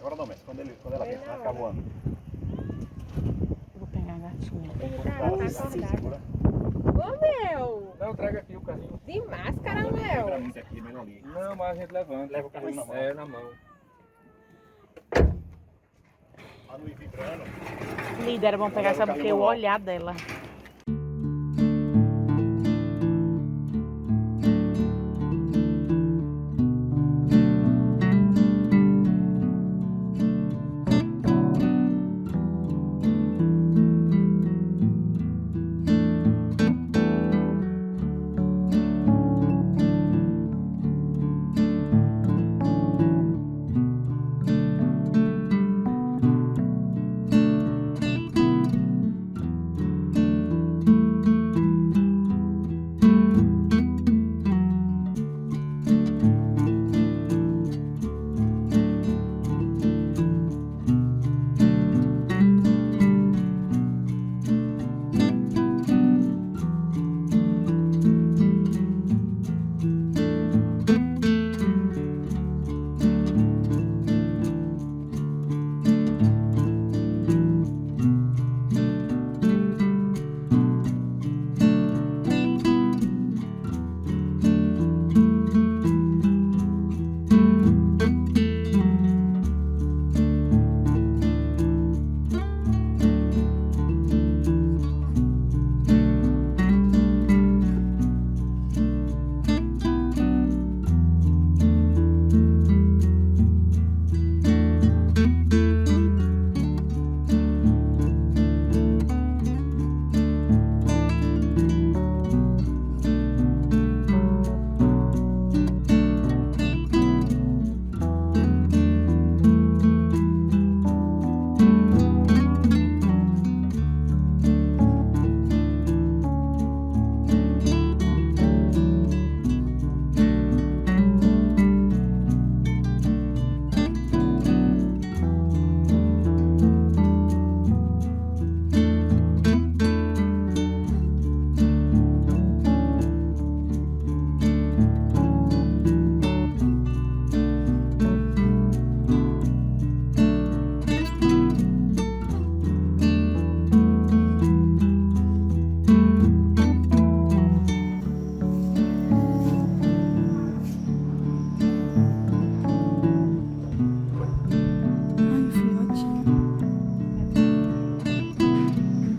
Agora não, mas quando ela vem, ela fica voando. Vou pegar a gatinha. Segura. Ô, Mel! Não, traga aqui o carrinho. De máscara, Pra Mel! mim, isso aqui é melhor ali. Não, mas a gente levanta. Leva o carrinho na mão. É, na mão. Pra não ir vibrando. Líder, era bom pegar, sabe o que? O olhar dela.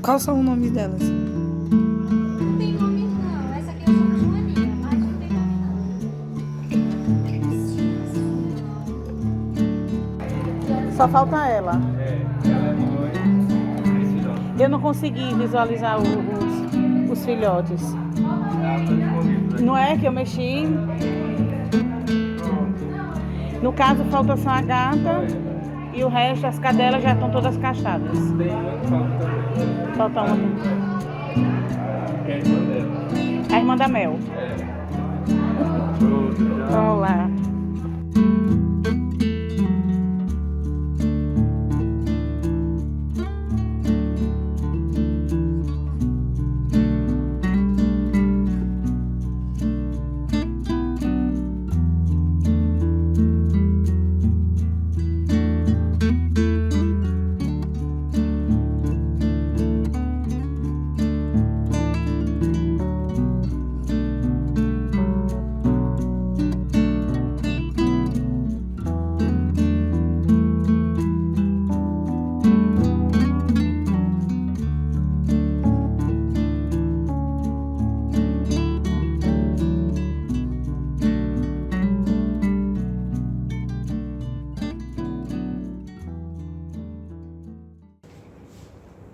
Quais são os nomes delas? Não tem nome não. Essa aqui eu chamo de Joaninha, mas não tem nome não. Só falta ela. É, ela é mãe. Eu não consegui visualizar os filhotes. Não é que eu mexi. No caso, falta só a gata e o resto, as cadelas já estão todas castradas. Tem uma que falta também. Falta uma. Que é a irmã dela. A irmã da Mel. É. Pronto, já. Vamos lá.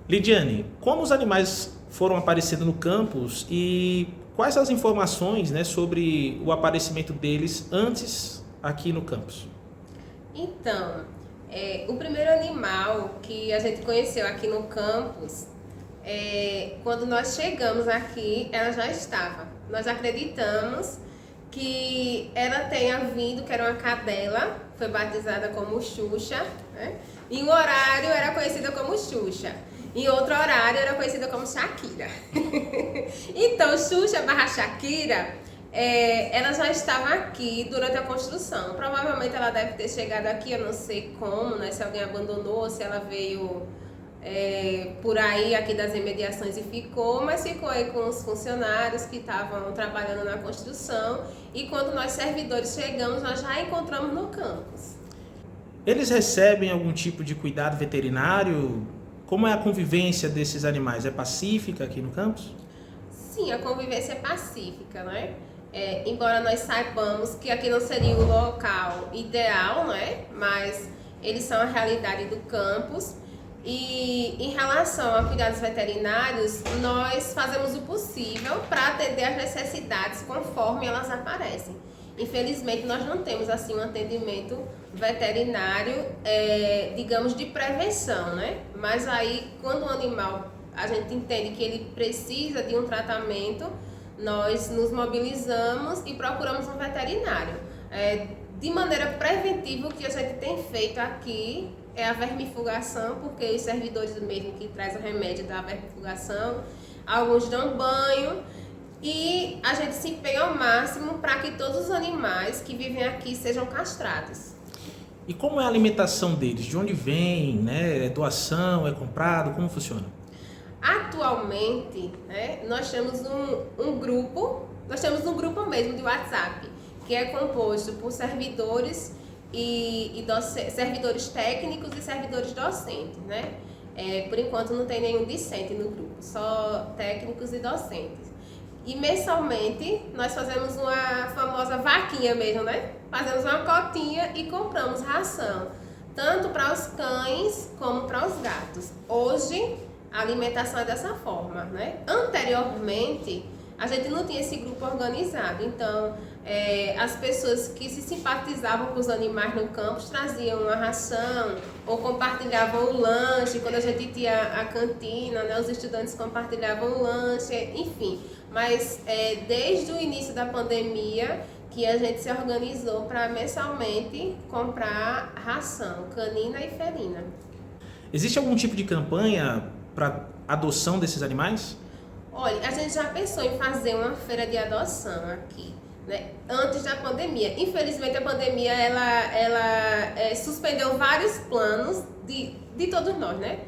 Lidiane, como os animais foram aparecendo no campus e quais as informações, né, sobre o aparecimento deles antes aqui no campus? Então, o primeiro animal que a gente conheceu aqui no campus, quando nós chegamos aqui, ela já estava. Nós acreditamos que ela tenha vindo, que era uma cadela, foi batizada como Xuxa, né? Em um horário era conhecida como Xuxa, em outro horário era conhecida como Shakira. Então, Xuxa barra Shakira ela já estava aqui durante a construção. Provavelmente ela deve ter chegado aqui, eu não sei como, né? Se alguém abandonou, se ela veio por aí, aqui das imediações e ficou, mas ficou aí com os funcionários que estavam trabalhando na construção. E quando nós servidores chegamos, nós já encontramos no campus. Eles recebem algum tipo de cuidado veterinário? Como é a convivência desses animais? É pacífica aqui no campus? Sim, a convivência é pacífica, né? Embora nós saibamos que aqui não seria o local ideal, né? Mas eles são a realidade do campus. E em relação a cuidados veterinários, nós fazemos o possível para atender às necessidades conforme elas aparecem. Infelizmente, nós não temos assim um atendimento veterinário, digamos, de prevenção, né? Mas aí, quando o animal, a gente entende que ele precisa de um tratamento, nós nos mobilizamos e procuramos um veterinário. De maneira preventiva, o que a gente tem feito aqui é a vermifugação, porque os servidores mesmo que trazem o remédio da vermifugação, alguns dão banho e a gente se empenha ao máximo para que todos os animais que vivem aqui sejam castrados. E como é a alimentação deles? De onde vem? Né? É doação? É comprado? Como funciona? Atualmente, né, nós temos um grupo mesmo de WhatsApp, que é composto por servidores servidores técnicos e servidores docentes, né? Por enquanto não tem nenhum discente no grupo, só técnicos e docentes. E mensalmente nós fazemos uma famosa vaquinha mesmo, né? Fazemos uma cotinha e compramos ração, tanto para os cães como para os gatos. Hoje a alimentação é dessa forma, né? Anteriormente a gente não tinha esse grupo organizado, então as pessoas que se simpatizavam com os animais no campus traziam uma ração ou compartilhavam o lanche. Quando a gente tinha a cantina, né, os estudantes compartilhavam o lanche, enfim. Mas desde o início da pandemia que a gente se organizou para mensalmente comprar ração canina e felina. Existe algum tipo de campanha para adoção desses animais? Olha, a gente já pensou em fazer uma feira de adoção aqui, né? Antes da pandemia. Infelizmente a pandemia ela suspendeu vários planos de todos nós, né?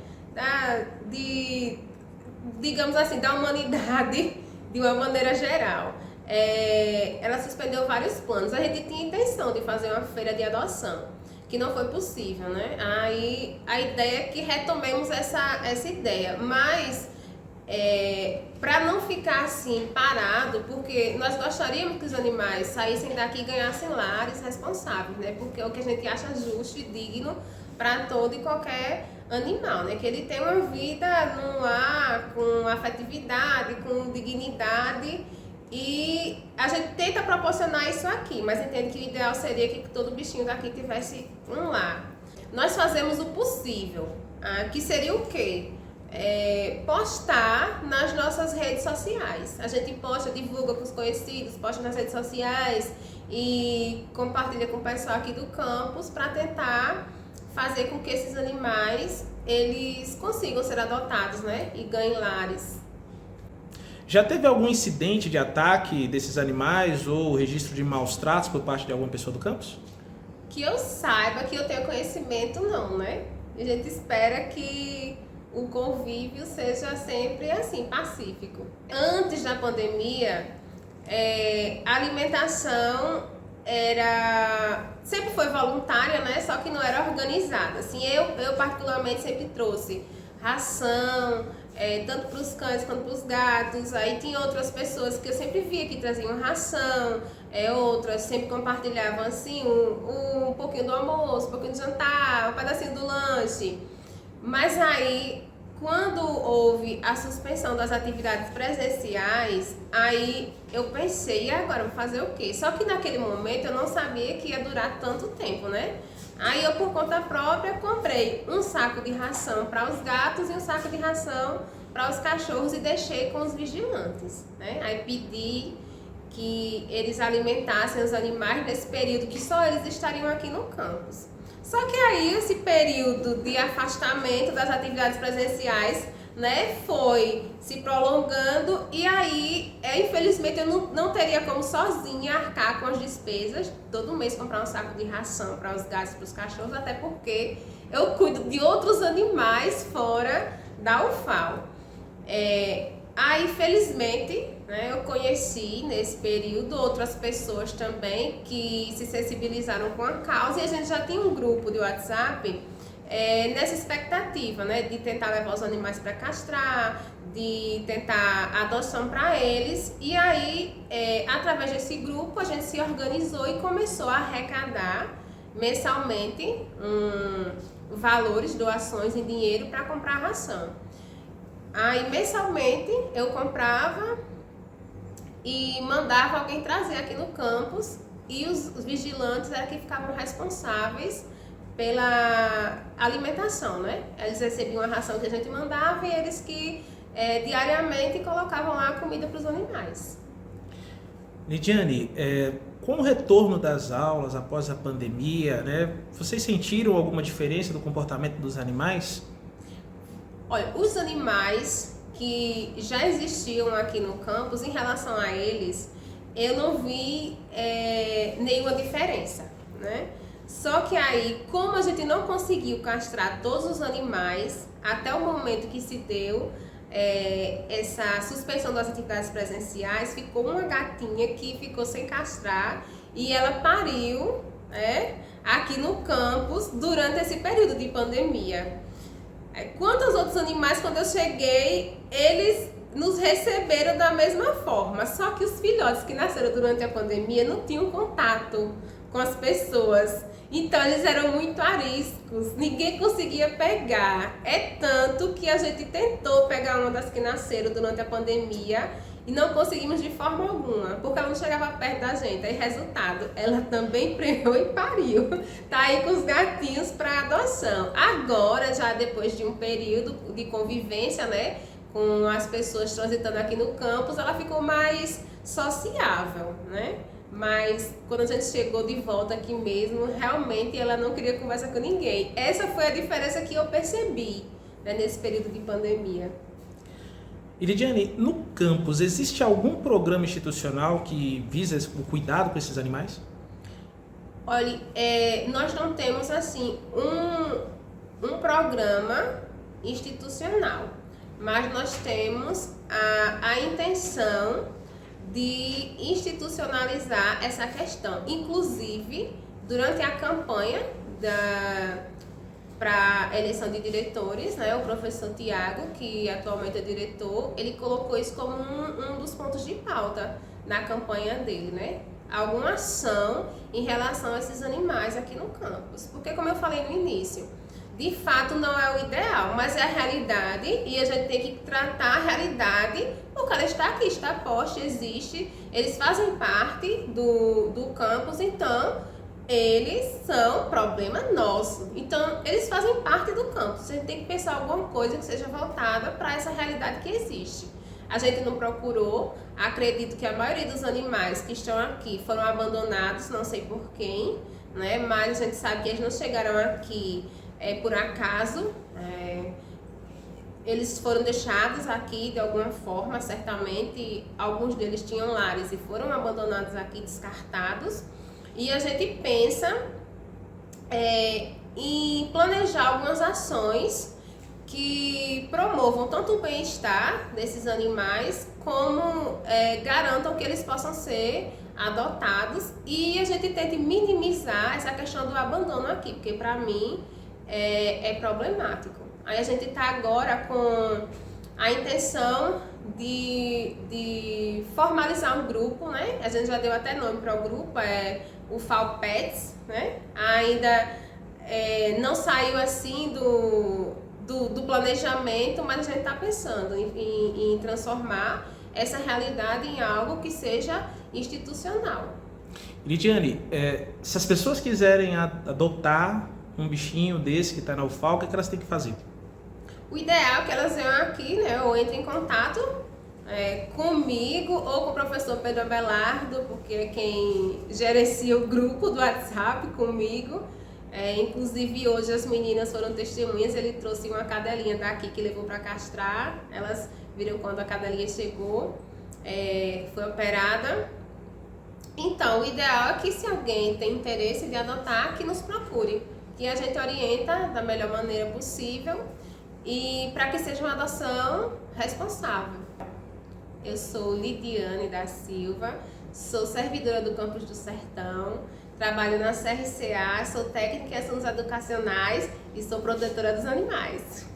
Digamos assim, da humanidade de uma maneira geral. Ela suspendeu vários planos. A gente tinha intenção de fazer uma feira de adoção, que não foi possível, né? Aí a ideia é que retomemos essa ideia, mas para não ficar assim parado, porque nós gostaríamos que os animais saíssem daqui e ganhassem lares responsáveis, né? Porque é o que a gente acha justo e digno para todo e qualquer animal, né? Que ele tenha uma vida no lar, com afetividade, com dignidade, e a gente tenta proporcionar isso aqui, mas entende que o ideal seria que todo bichinho daqui tivesse um lar. Nós fazemos o possível, que seria o quê? Postar nas nossas redes sociais. A gente posta, divulga com os conhecidos, posta nas redes sociais e compartilha com o pessoal aqui do campus para tentar fazer com que esses animais eles consigam ser adotados, né? E ganhem lares. Já teve algum incidente de ataque desses animais ou registro de maus tratos por parte de alguma pessoa do campus? Que eu saiba, que eu tenha conhecimento, não, né? A gente espera que o convívio seja sempre assim, pacífico. Antes da pandemia, a alimentação sempre foi voluntária, né? Só que não era organizada. Assim, eu particularmente sempre trouxe ração, tanto para os cães quanto para os gatos. Aí tinha outras pessoas que eu sempre via que traziam ração, outras sempre compartilhavam assim um pouquinho do almoço, um pouquinho do jantar, um pedacinho do lanche. Mas aí, quando houve a suspensão das atividades presenciais, aí eu pensei, e agora, vou fazer o quê? Só que naquele momento eu não sabia que ia durar tanto tempo, né? Aí eu, por conta própria, comprei um saco de ração para os gatos e um saco de ração para os cachorros e deixei com os vigilantes, né? Aí pedi que eles alimentassem os animais nesse período que só eles estariam aqui no campus. Só que aí esse período de afastamento das atividades presenciais né, foi se prolongando e aí, infelizmente, eu não teria como sozinha arcar com as despesas, todo mês comprar um saco de ração para os gatos e para os cachorros, até porque eu cuido de outros animais fora da UFAL. Aí, felizmente, né, eu conheci nesse período outras pessoas também que se sensibilizaram com a causa e a gente já tinha um grupo de WhatsApp nessa expectativa, né, de tentar levar os animais para castrar, de tentar adoção para eles. E aí, através desse grupo, a gente se organizou e começou a arrecadar mensalmente valores, doações em dinheiro para comprar ração. Aí, mensalmente, eu comprava e mandava alguém trazer aqui no campus e os vigilantes eram que ficavam responsáveis pela alimentação, né? Eles recebiam a ração que a gente mandava e eles que diariamente colocavam lá a comida para os animais. Lidiane, com o retorno das aulas após a pandemia, né, vocês sentiram alguma diferença do comportamento dos animais? Olha, os animais que já existiam aqui no campus, em relação a eles, eu não vi nenhuma diferença, né? Só que aí, como a gente não conseguiu castrar todos os animais, até o momento que se deu essa suspensão das atividades presenciais, ficou uma gatinha que ficou sem castrar e ela pariu aqui no campus durante esse período de pandemia. Quanto aos outros animais, quando eu cheguei, eles nos receberam da mesma forma, só que os filhotes que nasceram durante a pandemia não tinham contato com as pessoas, então eles eram muito ariscos, ninguém conseguia pegar. É tanto que a gente tentou pegar uma das que nasceram durante a pandemia e não conseguimos de forma alguma, porque ela não chegava perto da gente. Aí, resultado, ela também prenhou e pariu. Tá aí com os gatinhos para adoção. Agora, já depois de um período de convivência, né, com as pessoas transitando aqui no campus, ela ficou mais sociável, né? Mas quando a gente chegou de volta aqui mesmo, realmente ela não queria conversar com ninguém. Essa foi a diferença que eu percebi, né, nesse período de pandemia. E Lidiane, no campus, existe algum programa institucional que visa o cuidado com esses animais? Olha, nós não temos assim um programa institucional, mas nós temos a intenção de institucionalizar essa questão. Inclusive, durante a campanha para a eleição de diretores, né, o professor Tiago, que atualmente é diretor, ele colocou isso como um dos pontos de pauta na campanha dele, né? Alguma ação em relação a esses animais aqui no campus. Porque, como eu falei no início, de fato não é o ideal, mas é a realidade e a gente tem que tratar a realidade porque ela está aqui, está posta, existe, eles fazem parte do campus, então eles são problema nosso. Então, eles fazem parte do campus. A gente tem que pensar alguma coisa que seja voltada para essa realidade que existe. A gente não procurou, acredito que a maioria dos animais que estão aqui foram abandonados, não sei por quem, né? Mas a gente sabe que eles não chegaram aqui por acaso. Eles foram deixados aqui de alguma forma, certamente alguns deles tinham lares e foram abandonados aqui, descartados. E a gente pensa em planejar algumas ações que promovam tanto o bem-estar desses animais, como garantam que eles possam ser adotados. E a gente tenta minimizar essa questão do abandono aqui, porque para mim é problemático. Aí a gente está agora com a intenção de formalizar um grupo, né? A gente já deu até nome para o grupo, o FAL Pets, né? Ainda não saiu assim do planejamento, mas a gente está pensando em transformar essa realidade em algo que seja institucional. Lidiane, se as pessoas quiserem adotar um bichinho desse que está na UFAL, o que elas têm que fazer? O ideal é que elas venham aqui, né, ou entrem em contato comigo ou com o professor Pedro Abelardo, porque é quem gerencia o grupo do WhatsApp comigo, Inclusive hoje as meninas foram testemunhas, ele trouxe uma cadelinha daqui que levou para castrar, elas viram quando a cadelinha chegou, foi operada. Então, o ideal é que se alguém tem interesse de adotar, que nos procure, que a gente orienta da melhor maneira possível e para que seja uma adoção responsável. Eu sou Lidiane da Silva, sou servidora do Campus do Sertão, trabalho na CRCA, sou técnica em assuntos educacionais e sou protetora dos animais.